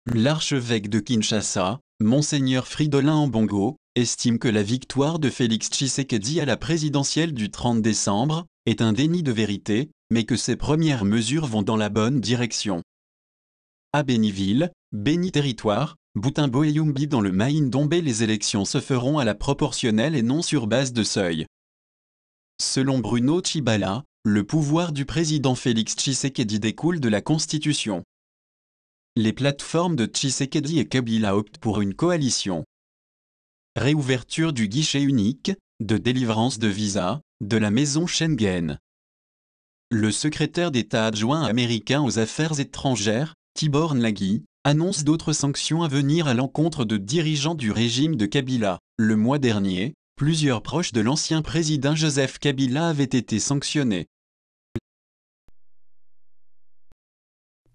L'archevêque de Kinshasa, Monseigneur Fridolin Ambongo, estime que la victoire de Félix Tshisekedi à la présidentielle du 30 décembre est un déni de vérité, mais que ses premières mesures vont dans la bonne direction. À Béniville, Béni Territoire, Boutimbo et Yumbi dans le Maïn-Dombé, les élections se feront à la proportionnelle et non sur base de seuil. Selon Bruno Tshibala, le pouvoir du président Félix Tshisekedi découle de la Constitution. Les plateformes de Tshisekedi et Kabila optent pour une coalition. Réouverture du guichet unique, de délivrance de visas, de la maison Schengen. Le secrétaire d'État adjoint américain aux affaires étrangères, Tibor Nagy, annonce d'autres sanctions à venir à l'encontre de dirigeants du régime de Kabila. Le mois dernier, plusieurs proches de l'ancien président Joseph Kabila avaient été sanctionnés.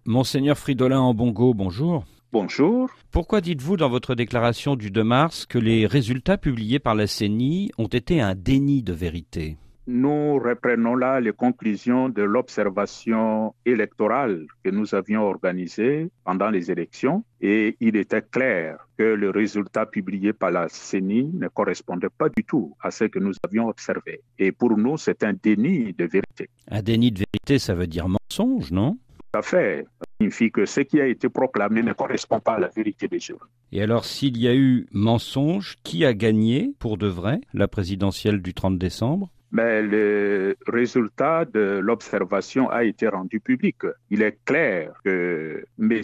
Monseigneur Fridolin Ambongo, bonjour. Bonjour. Pourquoi dites-vous dans votre déclaration du 2 mars que les résultats publiés par la CENI ont été un déni de vérité ? Nous reprenons là les conclusions de l'observation électorale que nous avions organisée pendant les élections et il était clair que le résultat publié par la CENI ne correspondait pas du tout à ce que nous avions observé. Et pour nous, c'est un déni de vérité. Un déni de vérité, ça veut dire mensonge, non ? Tout à fait. Ça signifie que ce qui a été proclamé ne correspond pas à la vérité des urnes. Et alors, s'il y a eu mensonge, qui a gagné, pour de vrai, la présidentielle du 30 décembre ? Mais le résultat de l'observation a été rendu public. Il est clair que M.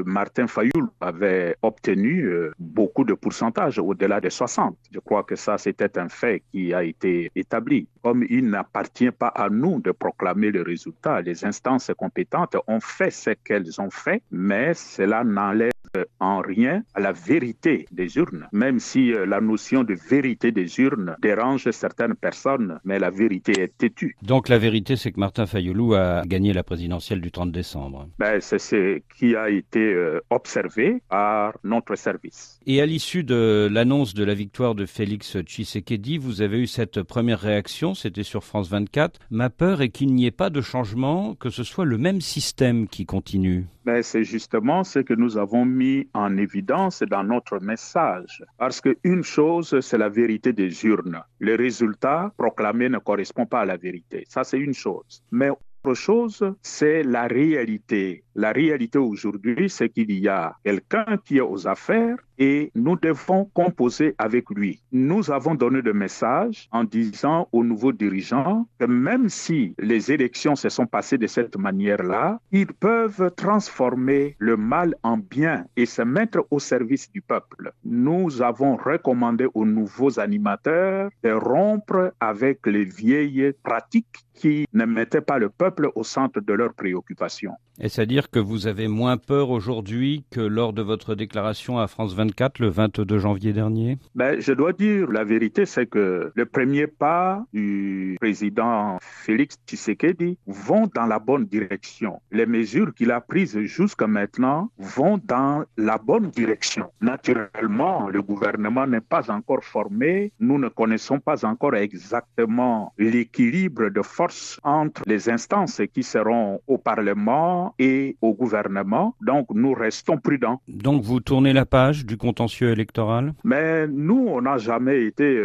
Martin Fayoul avait obtenu beaucoup de pourcentage, au-delà de 60. Je crois que ça, c'était un fait qui a été établi. Comme il n'appartient pas à nous de proclamer le résultat, les instances compétentes ont fait ce qu'elles ont fait, mais cela n'enlève en rien à la vérité des urnes, même si la notion de vérité des urnes dérange certaines personnes, mais la vérité est têtue. Donc la vérité, c'est que Martin Fayoulou a gagné la présidentielle du 30 décembre. C'est ce qui a été observé par notre service. Et à l'issue de l'annonce de la victoire de Félix Tshisekedi, vous avez eu cette première réaction, c'était sur France 24. Ma peur est qu'il n'y ait pas de changement, que ce soit le même système qui continue. C'est justement ce que nous avons mis en évidence dans notre message. Parce qu'une chose, c'est la vérité des urnes. Le résultat proclamé ne correspond pas à la vérité. Ça, c'est une chose. Mais autre chose, c'est la réalité. La réalité aujourd'hui, c'est qu'il y a quelqu'un qui est aux affaires et nous devons composer avec lui. Nous avons donné le message en disant aux nouveaux dirigeants que même si les élections se sont passées de cette manière-là, ils peuvent transformer le mal en bien et se mettre au service du peuple. Nous avons recommandé aux nouveaux animateurs de rompre avec les vieilles pratiques qui ne mettaient pas le peuple au centre de leurs préoccupations. Et c'est-à-dire que vous avez moins peur aujourd'hui que lors de votre déclaration à France 24 le 22 janvier dernier ? Je dois dire, la vérité, c'est que le premier pas du président Félix Tshisekedi vont dans la bonne direction. Les mesures qu'il a prises jusqu'à maintenant vont dans la bonne direction. Naturellement, le gouvernement n'est pas encore formé. Nous ne connaissons pas encore exactement l'équilibre de force entre les instances qui seront au Parlement et au gouvernement. Donc, nous restons prudents. Donc, vous tournez la page du contentieux électoral ? Mais nous, on n'a jamais été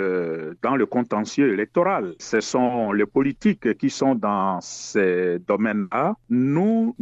dans le contentieux électoral. Ce sont les politiques qui sont dans ces domaines-là. Nous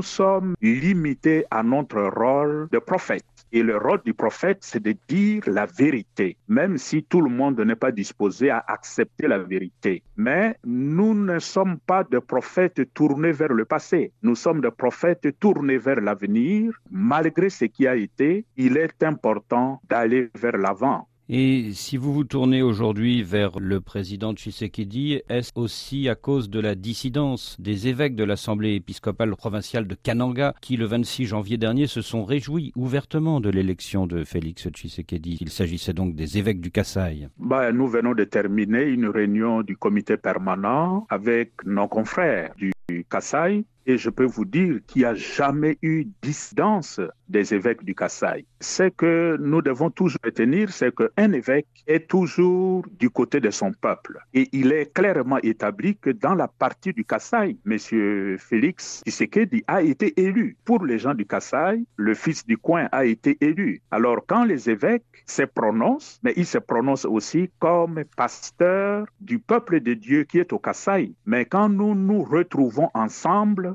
sommes limités à notre rôle de prophète. Et le rôle du prophète, c'est de dire la vérité, même si tout le monde n'est pas disposé à accepter la vérité. Mais nous ne sommes pas des prophètes tournés vers le passé. Nous sommes des prophètes tournés vers l'avenir. Malgré ce qui a été, il est important d'aller vers l'avant. Et si vous vous tournez aujourd'hui vers le président Tshisekedi, est-ce aussi à cause de la dissidence des évêques de l'Assemblée épiscopale provinciale de Kananga qui, le 26 janvier dernier, se sont réjouis ouvertement de l'élection de Félix Tshisekedi? Il s'agissait donc des évêques du Kasaï. Nous venons de terminer une réunion du comité permanent avec nos confrères du du Kasaï. Et je peux vous dire qu'il n'y a jamais eu dissidence des évêques du Kasaï. Ce que nous devons toujours retenir, c'est qu'un évêque est toujours du côté de son peuple. Et il est clairement établi que dans la partie du Kasaï, M. Félix Tshisekedi a été élu. Pour les gens du Kasaï, le fils du coin a été élu. Alors quand les évêques se prononcent, mais ils se prononcent aussi comme pasteurs du peuple de Dieu qui est au Kasaï. Mais quand nous nous retrouvons ensemble,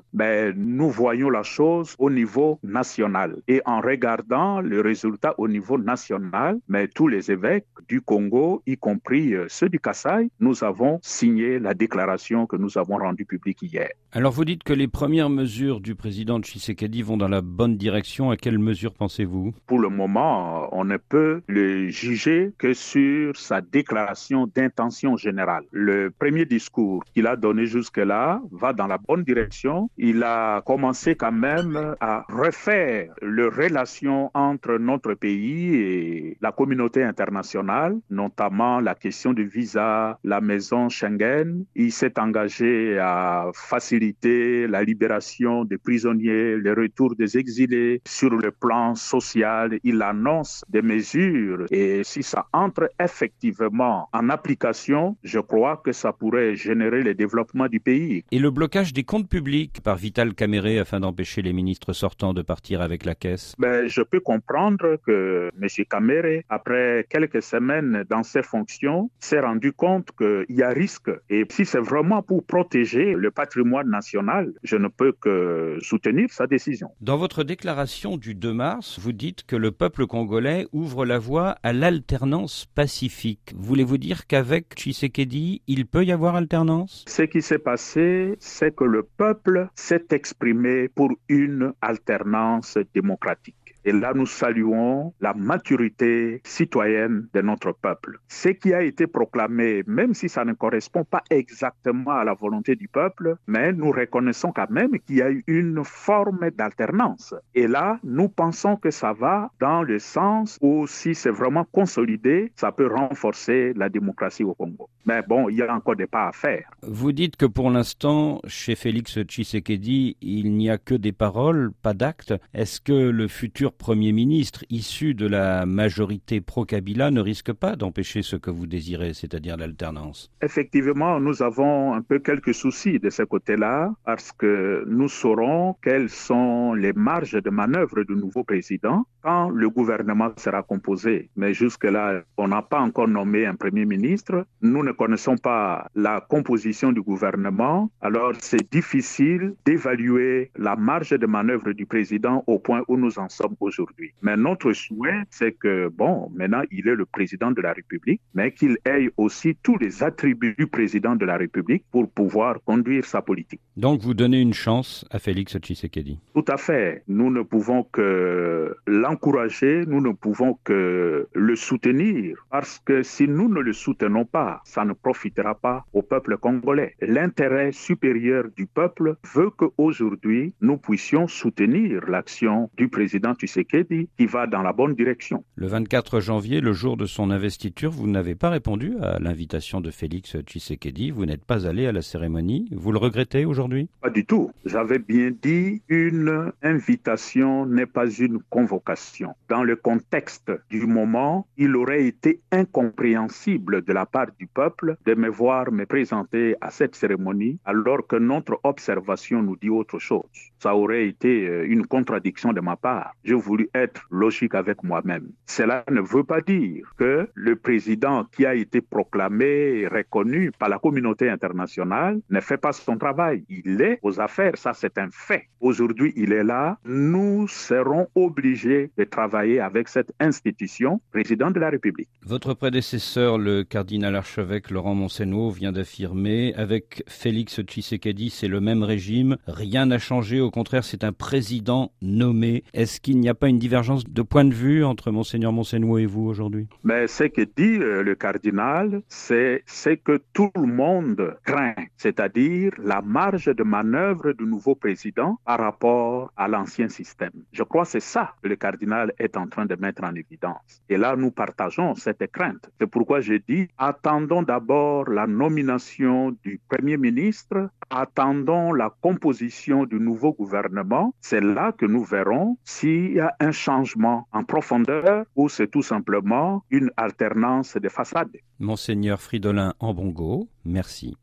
nous voyons la chose au niveau national. Et en regardant le résultat au niveau national, tous les évêques du Congo, y compris ceux du Kasaï, nous avons signé la déclaration que nous avons rendue publique hier. Alors vous dites que les premières mesures du président Tshisekedi vont dans la bonne direction. À quelles mesures pensez-vous? Pour le moment, on ne peut le juger que sur sa déclaration d'intention générale. Le premier discours qu'il a donné jusque-là va dans la bonne direction. Il a commencé quand même à refaire les relations entre notre pays et la communauté internationale, notamment la question du visa, la maison Schengen. Il s'est engagé à faciliter la libération des prisonniers, le retour des exilés. Sur le plan social, il annonce des mesures et si ça entre effectivement en application, je crois que ça pourrait générer le développement du pays. Et le blocage des comptes publics par Vital Kamerhe afin d'empêcher les ministres sortants de partir avec la caisse? Je peux comprendre que M. Kamerhe, après quelques semaines dans ses fonctions, s'est rendu compte qu'il y a risque. Et si c'est vraiment pour protéger le patrimoine national, je ne peux que soutenir sa décision. Dans votre déclaration du 2 mars, vous dites que le peuple congolais ouvre la voie à l'alternance pacifique. Voulez-vous dire qu'avec Tshisekedi, il peut y avoir alternance? Ce qui s'est passé, c'est que le peuple s'est exprimé pour une alternance démocratique. Et là, nous saluons la maturité citoyenne de notre peuple. Ce qui a été proclamé, même si ça ne correspond pas exactement à la volonté du peuple, mais nous reconnaissons quand même qu'il y a eu une forme d'alternance. Et là, nous pensons que ça va dans le sens où si c'est vraiment consolidé, ça peut renforcer la démocratie au Congo. Mais bon, il y a encore des pas à faire. Vous dites que pour l'instant, chez Félix Tshisekedi, il n'y a que des paroles, pas d'actes. Est-ce que le futur Premier ministre issu de la majorité pro-Kabila ne risque pas d'empêcher ce que vous désirez, c'est-à-dire l'alternance? Effectivement, nous avons un peu quelques soucis de ce côté-là parce que nous saurons quelles sont les marges de manœuvre du nouveau président quand le gouvernement sera composé. Mais jusque-là, on n'a pas encore nommé un Premier ministre. Nous ne connaissons pas la composition du gouvernement. Alors, c'est difficile d'évaluer la marge de manœuvre du président au point où nous en sommes aujourd'hui. Mais notre souhait, c'est que, maintenant, il est le président de la République, mais qu'il ait aussi tous les attributs du président de la République pour pouvoir conduire sa politique. Donc, vous donnez une chance à Félix Tshisekedi? Tout à fait. Nous ne pouvons que l'encourager, nous ne pouvons que le soutenir, parce que si nous ne le soutenons pas, ça ne profitera pas au peuple congolais. L'intérêt supérieur du peuple veut qu'aujourd'hui, nous puissions soutenir l'action du président Tshisekedi qui va dans la bonne direction. Le 24 janvier, le jour de son investiture, vous n'avez pas répondu à l'invitation de Félix Tshisekedi. Vous n'êtes pas allé à la cérémonie. Vous le regrettez aujourd'hui? Pas du tout. J'avais bien dit, une invitation n'est pas une convocation. Dans le contexte du moment, il aurait été incompréhensible de la part du peuple de me voir me présenter à cette cérémonie alors que notre observation nous dit autre chose. Ça aurait été une contradiction de ma part. J'ai voulu être logique avec moi-même. Cela ne veut pas dire que le président qui a été proclamé et reconnu par la communauté internationale ne fait pas son travail. Il est aux affaires, ça c'est un fait. Aujourd'hui, il est là. Nous serons obligés de travailler avec cette institution, président de la République. Votre prédécesseur, le cardinal archevêque Laurent Monsenoud, vient d'affirmer avec Félix Tshisekedi, c'est le même régime, rien n'a changé, au contraire, c'est un président nommé. Est-ce qu'il n'y a n'y a pas une divergence de point de vue entre Monseigneur Monsenwo et vous aujourd'hui? Mais ce que dit le cardinal, c'est ce que tout le monde craint, c'est-à-dire la marge de manœuvre du nouveau président par rapport à l'ancien système. Je crois que c'est ça que le cardinal est en train de mettre en évidence. Et là, nous partageons cette crainte. C'est pourquoi je dis, attendons d'abord la nomination du Premier ministre, attendons la composition du nouveau gouvernement. C'est là que nous verrons s'il y a un changement en profondeur ou c'est tout simplement une alternance de façade. Monseigneur Fridolin Ambongo, merci.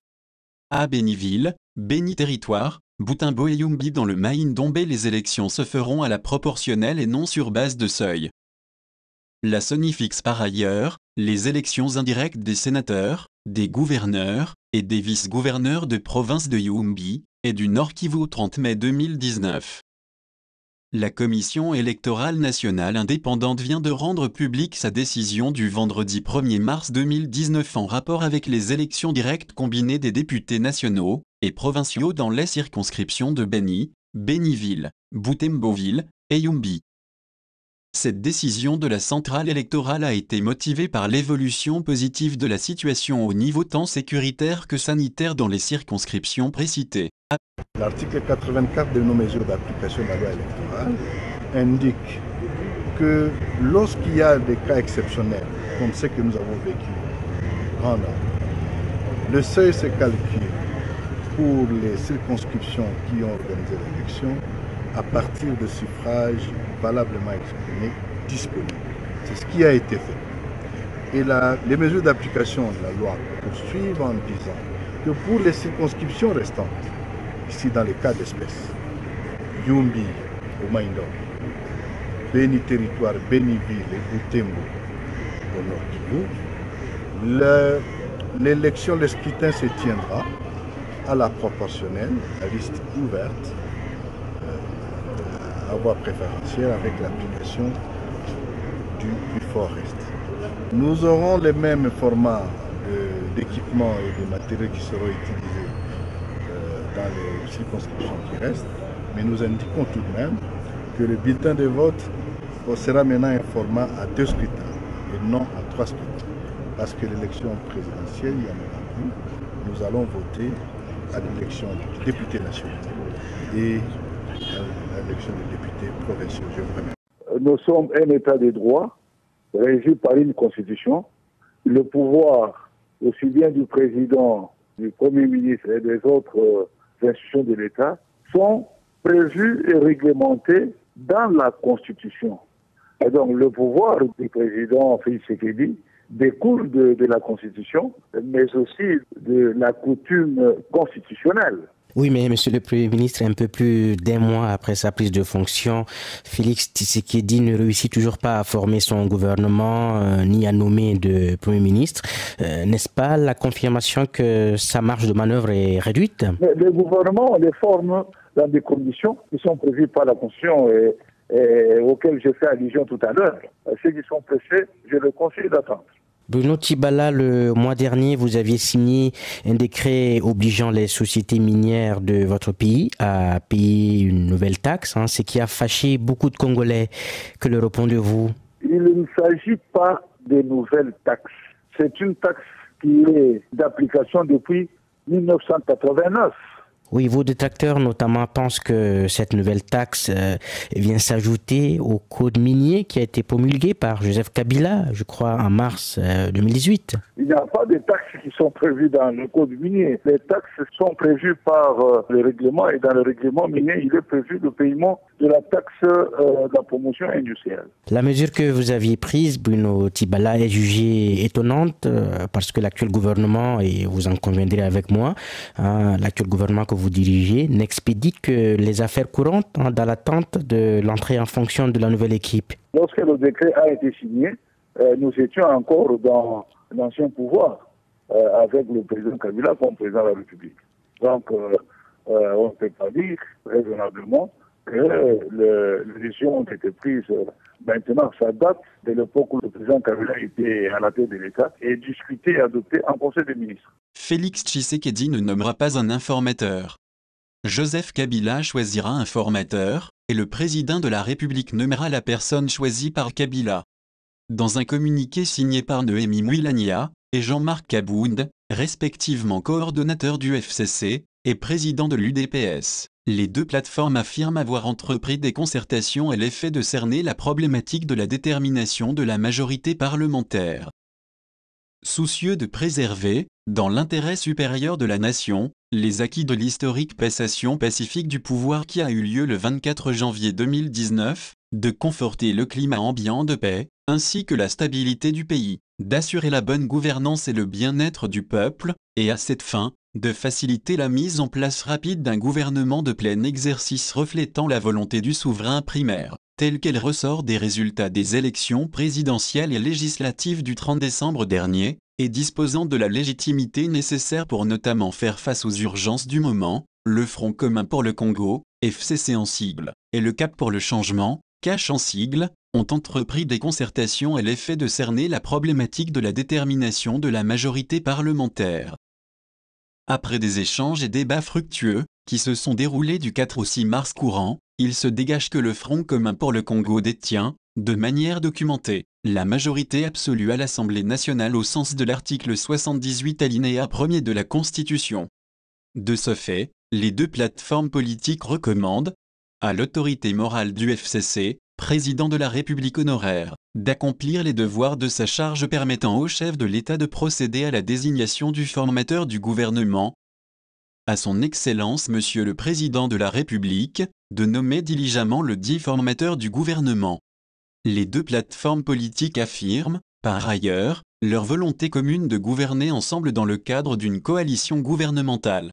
À Béniville, Béni Territoire, Boutimbo et Yumbi dans le Maïn-Dombé, les élections se feront à la proportionnelle et non sur base de seuil. La CENI fixe par ailleurs les élections indirectes des sénateurs, des gouverneurs et des vice-gouverneurs de province de Yumbi et du Nord Kivu au 30 mai 2019. La Commission électorale nationale indépendante vient de rendre publique sa décision du vendredi 1er mars 2019 en rapport avec les élections directes combinées des députés nationaux et provinciaux dans les circonscriptions de Béni, Béniville, Boutembo-Ville et Yumbi. Cette décision de la centrale électorale a été motivée par l'évolution positive de la situation au niveau tant sécuritaire que sanitaire dans les circonscriptions précitées. L'article 84 de nos mesures d'application de la loi électorale indique que lorsqu'il y a des cas exceptionnels, comme ceux que nous avons vécu en Nord, le seuil se calcule pour les circonscriptions qui ont organisé l'élection à partir de suffrages valablement exprimés disponibles. C'est ce qui a été fait. Et les mesures d'application de la loi poursuivent en disant que pour les circonscriptions restantes, ici dans les cas d'espèce, Yumbi au Maïndo, Béni Territoire, Béniville et Boutembo au Nord Kivu, l'élection, le scrutin se tiendra à la proportionnelle, la liste ouverte, à voie préférentielle avec l'application du plus fort reste. Nous aurons les mêmes formats d'équipements et de matériaux qui seront utilisés dans les circonscriptions qui restent, mais nous indiquons tout de même que le bulletin de vote sera maintenant un format à 2 scrutins et non à 3 scrutins. Parce que l'élection présidentielle, il y en a plus, nous allons voter à l'élection des députés nationaux et à l'élection des députés provinciaux. Je vous remercie. Nous sommes un État de droit régi par une constitution. Le pouvoir, aussi bien du président, du Premier ministre et des autres institutions de l'État, sont prévus et réglementés dans la Constitution. Et donc le pouvoir du président Félix Tshisekedi découle de la Constitution, mais aussi de la coutume constitutionnelle. Oui, mais Monsieur le Premier ministre, un peu plus d'1 mois après sa prise de fonction, Félix Tshisekedi ne réussit toujours pas à former son gouvernement ni à nommer de Premier ministre. N'est-ce pas la confirmation que sa marge de manœuvre est réduite? Le gouvernement, on les forme dans des conditions qui sont prévues par la Constitution et auxquelles j'ai fait allusion tout à l'heure. Ceux qui sont pressés, je le conseille d'attendre. Bruno Tibala, le mois dernier, vous aviez signé un décret obligeant les sociétés minières de votre pays à payer une nouvelle taxe, ce qui a fâché beaucoup de Congolais. Que leur répondez-vous? Il ne s'agit pas de nouvelles taxes. C'est une taxe qui est d'application depuis 1989. Oui, vos détracteurs notamment pensent que cette nouvelle taxe vient s'ajouter au code minier qui a été promulgué par Joseph Kabila, je crois, en mars 2018. Il n'y a pas de taxes qui sont prévues dans le code minier. Les taxes sont prévues par le règlement et dans le règlement minier, il est prévu le paiement de la taxe de la promotion industrielle. La mesure que vous aviez prise, Bruno Tibala, est jugée étonnante parce que l'actuel gouvernement, et vous en conviendrez avec moi, l'actuel gouvernement que vous dirigez n'expédie que les affaires courantes dans l'attente de l'entrée en fonction de la nouvelle équipe. Lorsque le décret a été signé, nous étions encore dans l'ancien pouvoir avec le président Kabila comme président de la République. Donc, on ne peut pas dire raisonnablement que les décisions ont été prises maintenant. Ça date de l'époque où le président Kabila était à la tête de l'État et discuté et adopté en Conseil des ministres. Félix Tshisekedi ne nommera pas un informateur. Joseph Kabila choisira un formateur, et le président de la République nommera la personne choisie par Kabila. Dans un communiqué signé par Noémie Mouilania et Jean-Marc Kabound, respectivement coordonnateurs du FCC et président de l'UDPS, les deux plateformes affirment avoir entrepris des concertations à l'effet de cerner la problématique de la détermination de la majorité parlementaire. Soucieux de préserver, dans l'intérêt supérieur de la nation, les acquis de l'historique passation pacifique du pouvoir qui a eu lieu le 24 janvier 2019, de conforter le climat ambiant de paix, ainsi que la stabilité du pays, d'assurer la bonne gouvernance et le bien-être du peuple, et à cette fin, de faciliter la mise en place rapide d'un gouvernement de plein exercice reflétant la volonté du souverain primaire, telle qu'elle ressort des résultats des élections présidentielles et législatives du 30 décembre dernier, et disposant de la légitimité nécessaire pour notamment faire face aux urgences du moment, le Front commun pour le Congo, FCC en sigle, et le Cap pour le changement, CACH en sigle, ont entrepris des concertations à l'effet de cerner la problématique de la détermination de la majorité parlementaire. Après des échanges et débats fructueux, qui se sont déroulés du 4 au 6 mars courant, il se dégage que le Front commun pour le Congo détient, de manière documentée, la majorité absolue à l'Assemblée nationale au sens de l'article 78 alinéa 1er de la Constitution. De ce fait, les deux plateformes politiques recommandent à l'autorité morale du FCC, président de la République honoraire, d'accomplir les devoirs de sa charge permettant au chef de l'État de procéder à la désignation du formateur du gouvernement, à son Excellence Monsieur le Président de la République, de nommer diligemment le dit formateur du gouvernement. Les deux plateformes politiques affirment, par ailleurs, leur volonté commune de gouverner ensemble dans le cadre d'une coalition gouvernementale.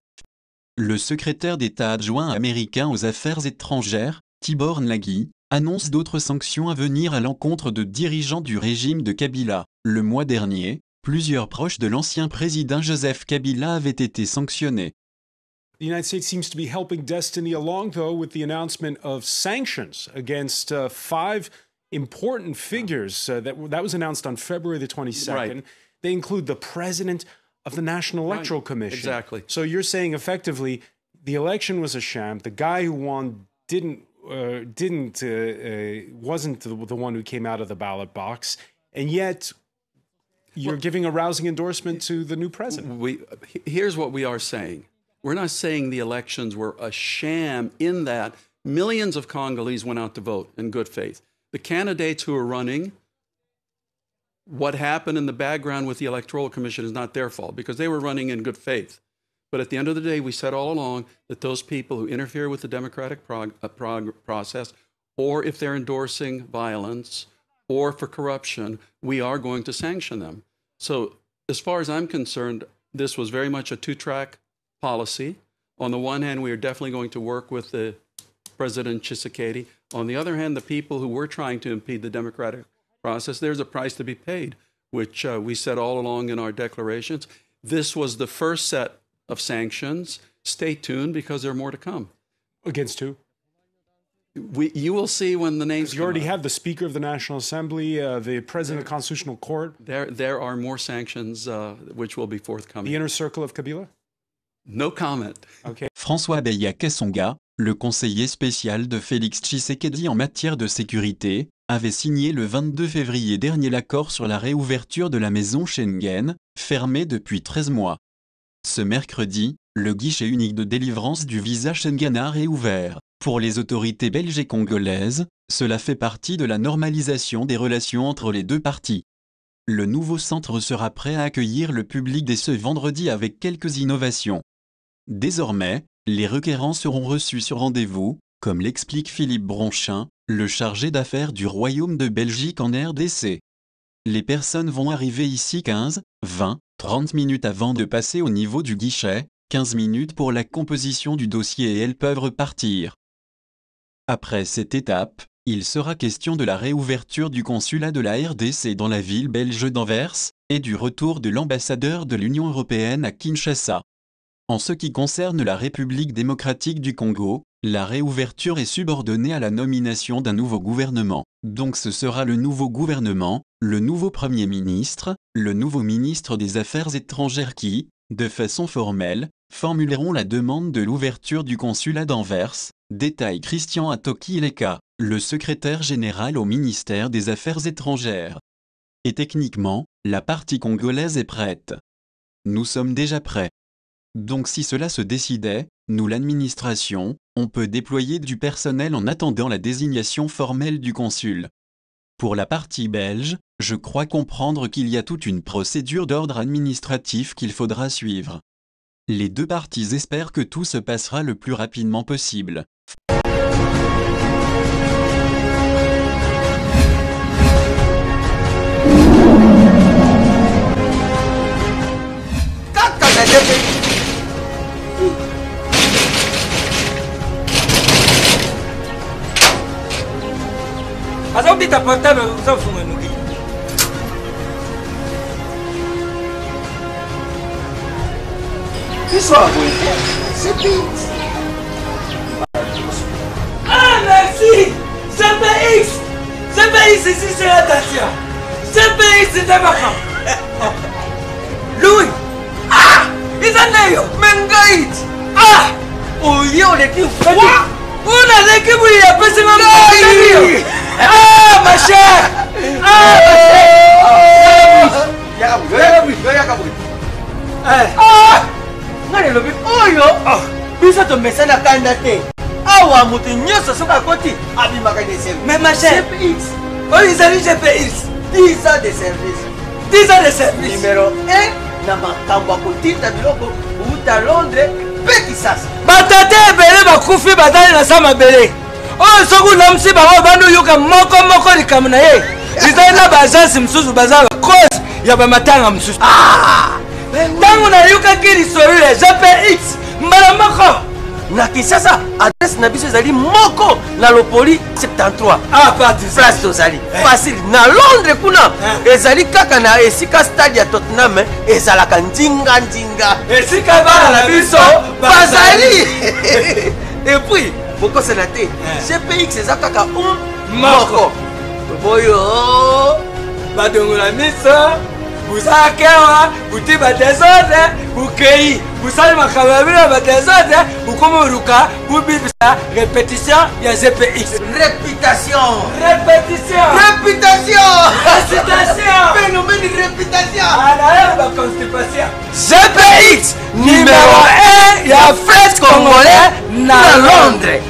Le secrétaire d'État adjoint américain aux Affaires étrangères, Tibor Nagy, annonce d'autres sanctions à venir à l'encontre de dirigeants du régime de Kabila. Le mois dernier, plusieurs proches de l'ancien président Joseph Kabila avaient été sanctionnés. The United States seems to be helping destiny along, though, with the announcement of sanctions against 5 important figures. That was announced on February the 22nd. Right. They include the president of the National Electoral Commission. Exactly. So you're saying effectively the election was a sham. The guy who won wasn't the one who came out of the ballot box, and yet you're giving a rousing endorsement to the new president. Here's what we are saying. We're not saying the elections were a sham in that millions of Congolese went out to vote in good faith. The candidates who are running, what happened in the background with the Electoral Commission is not their fault because they were running in good faith. But at the end of the day, we said all along that those people who interfere with the democratic process, or if they're endorsing violence or for corruption, we are going to sanction them. So as far as I'm concerned, this was very much a two-track policy. On the one hand, we are definitely going to work with the President Tshisekedi. On the other hand, the people who were trying to impede the democratic process, there's a price to be paid, which we said all along in our declarations. This was the first set of sanctions. Stay tuned because there are more to come. Against who? You will see when the names. You already have the Speaker of the National Assembly, the President of the Constitutional Court. There are more sanctions which will be forthcoming. The inner circle of Kabila? No comment. Okay. François Beya Kassonga, le conseiller spécial de Félix Tshisekedi en matière de sécurité, avait signé le 22 février dernier l'accord sur la réouverture de la maison Schengen, fermée depuis 13 mois. Ce mercredi, le guichet unique de délivrance du visa Schengen a réouvert. Pour les autorités belges et congolaises, cela fait partie de la normalisation des relations entre les deux parties. Le nouveau centre sera prêt à accueillir le public dès ce vendredi avec quelques innovations. Désormais, les requérants seront reçus sur rendez-vous, comme l'explique Philippe Bronchin, le chargé d'affaires du Royaume de Belgique en RDC. Les personnes vont arriver ici 15, 20, 30 minutes avant de passer au niveau du guichet, 15 minutes pour la composition du dossier et elles peuvent repartir. Après cette étape, il sera question de la réouverture du consulat de la RDC dans la ville belge d'Anvers et du retour de l'ambassadeur de l'Union européenne à Kinshasa. En ce qui concerne la République démocratique du Congo, la réouverture est subordonnée à la nomination d'un nouveau gouvernement. Donc ce sera le nouveau gouvernement, le nouveau Premier ministre, le nouveau ministre des Affaires étrangères qui, De façon formelle, formuleront la demande de l'ouverture du consulat d'Anvers, détaille Christian Atoki-Leka, le secrétaire général au ministère des Affaires étrangères. Et techniquement, la partie congolaise est prête. Nous sommes déjà prêts. Donc si cela se décidait, nous l'administration, on peut déployer du personnel en attendant la désignation formelle du consul. Pour la partie belge, je crois comprendre qu'il y a toute une procédure d'ordre administratif qu'il faudra suivre. Les deux parties espèrent que tout se passera le plus rapidement possible. Ah merci! CPX! CPX ici c'est la Dacia! CPX c'est un machin! Louis! Ah! Isaneyo! Mengait! Ah! Oh yo l'équipe! On a l'équipe où il y a pas ce moment! Ah ma chère! Ah ma chère! Ngale lobi oyo biso to mesana kanda te awa mutu nyoso soka koti abimaka de service mais ma chère GPX oyo izali GPX 10 ans de service 10 ans de service numéro 1 na makambo kotinda biloko uta Londres pe Kisasa batate ebele bakufi badali na sama bele oyo soku namsi bango bandu yuka moko likamu na ye izali na baagence msusu bazala cause ya bamatanga msusu tango na yuka kiri sorule GPX mbala moko na Kisasa adresse na biso ezali moko na Lopoli 73 place tozali facile na Londres kuna ezali kaka na esika stade ya Tottenham ezalaka ndinga esika bana na biso bazali et puis bokosela te GPX eza kaka moko boyo badongola miso Buzakewa, Butiba desordre, Bukei, Busal Makababila desordre, Bukomuruka, Bubisa, répétition, il y a GPX. Réputation. Phénomène de réputation. À la constipation. GPX, numéro 1, il y a Fred Congolais, na Londres.